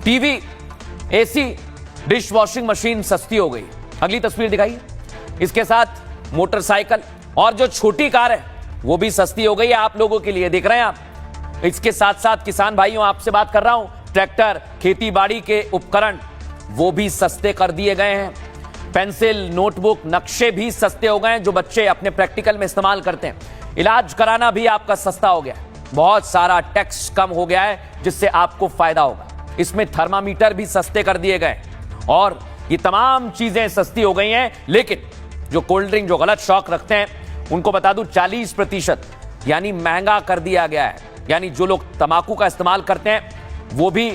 TV, AC, dish washing machine सस्ती हो गई। अगली तस्वीर दिखाइए। इसके साथ मोटरसाइकिल और जो छोटी कार है वो भी सस्ती हो गई है आप लोगों के लिए, देख रहे हैं आप। इसके साथ साथ किसान भाइयों, आपसे बात कर रहा हूं, ट्रैक्टर, खेती बाड़ी के उपकरण वो भी सस्ते कर दिए गए हैं। पेंसिल, नोटबुक, नक्शे भी सस्ते हो गए हैं जो बच्चे अपने प्रैक्टिकल में इस्तेमाल करते हैं। इलाज कराना भी आपका सस्ता हो गया है। बहुत सारा टैक्स कम हो गया है जिससे आपको फायदा होगा। इसमें थर्मामीटर भी सस्ते कर दिए गए और ये तमाम चीजें सस्ती हो गई हैं। लेकिन जो कोल्ड ड्रिंक, जो गलत शौक रखते हैं, उनको बता दूं 40% यानी महंगा कर दिया गया है। यानी जो लोग तंबाकू का इस्तेमाल करते हैं वो भी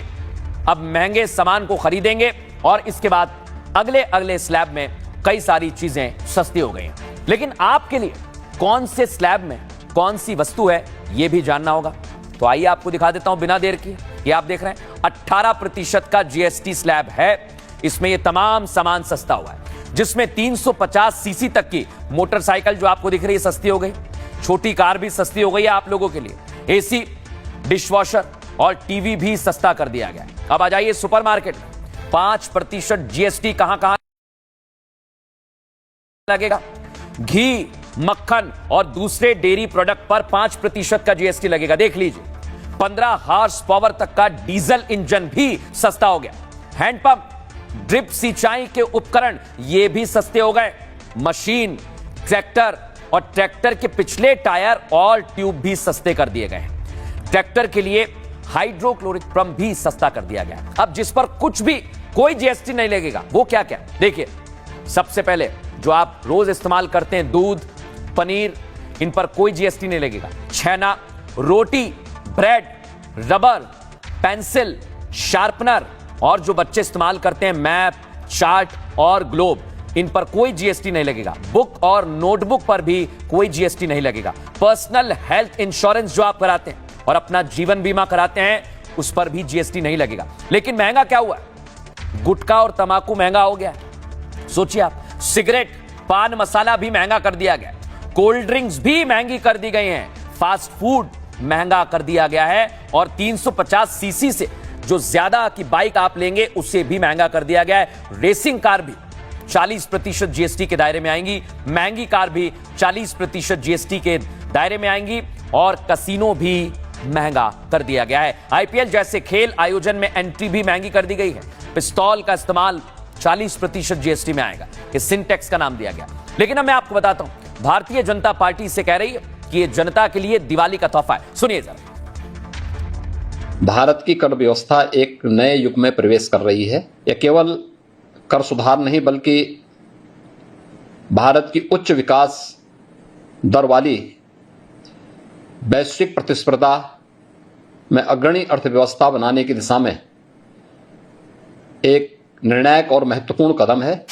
अब महंगे सामान को खरीदेंगे और इसके बाद अगले अगले स्लैब में कई सारी चीजें सस्ती हो गई हैं। लेकिन आपके लिए कौन से स्लैब में कौन सी वस्तु है यह भी जानना होगा। तो आइए आपको दिखा देता हूं बिना देर के। ये आप देख रहे हैं 18% का जीएसटी स्लैब है। इसमें ये तमाम सामान सस्ता हुआ है, जिसमें 350 सीसी तक की मोटरसाइकिल जो आपको दिख रही है सस्ती हो गई। छोटी कार भी सस्ती हो गई है आप लोगों के लिए। एसी, डिशवॉशर और टीवी भी सस्ता कर दिया गया है। अब आ जाइए सुपरमार्केट में। 5% जीएसटी कहां लगेगा। घी, मक्खन और दूसरे डेयरी प्रोडक्ट पर 5% का जीएसटी लगेगा। देख लीजिए, 15 हॉर्स पावर तक का डीजल इंजन भी सस्ता हो गया। हैंडपंप, ड्रिप सिंचाई के उपकरण ये भी सस्ते हो गए। मशीन, ट्रैक्टर और ट्रैक्टर के पिछले टायर और ट्यूब भी सस्ते कर दिए गए। ट्रैक्टर के लिए हाइड्रोक्लोरिक पंप भी सस्ता कर दिया गया। अब जिस पर कुछ भी कोई जीएसटी नहीं लगेगा वो क्या क्या, देखिए। सबसे पहले जो आप रोज इस्तेमाल करते हैं, दूध, पनीर, इन पर कोई जीएसटी नहीं लगेगा। छेना, रोटी, ब्रेड, रबर, पेंसिल, शार्पनर और जो बच्चे इस्तेमाल करते हैं मैप, चार्ट और ग्लोब, इन पर कोई जीएसटी नहीं लगेगा। बुक और नोटबुक पर भी कोई जीएसटी नहीं लगेगा। पर्सनल हेल्थ इंश्योरेंस जो आप कराते हैं और अपना जीवन बीमा कराते हैं उस पर भी जीएसटी नहीं लगेगा। लेकिन महंगा क्या हुआ? गुटखा और तंबाकू महंगा हो गया। सोचिए आप, सिगरेट, पान मसाला भी महंगा कर दिया गया। कोल्ड ड्रिंक्स भी महंगी कर दी गई हैं। फास्ट फूड महंगा कर दिया गया है और 350 सीसी से जो ज्यादा की बाइक आप लेंगे उसे भी महंगा कर दिया गया है। रेसिंग कार भी 40% जीएसटी के दायरे में आएंगी। महंगी कार भी 40% जीएसटी के दायरे में आएंगी और कसिनो भी महंगा कर दिया गया है। आईपीएल जैसे खेल आयोजन में एंट्री भी महंगी कर दी गई है। पिस्तौल का इस्तेमाल 40% जीएसटी में आएगा। ये सिंटैक्स का नाम दिया गया। लेकिन अब मैं आपको बताता हूं, भारतीय जनता पार्टी से कह रही है कि ये जनता के लिए दिवाली का तोहफा है। सुनिए जरा। भारत की कर व्यवस्था एक नए युग में प्रवेश कर रही है। यह केवल कर सुधार नहीं बल्कि भारत की उच्च विकास दर वाली वैश्विक प्रतिस्पर्धा में अग्रणी अर्थव्यवस्था बनाने की दिशा में एक निर्णायक और महत्वपूर्ण कदम है।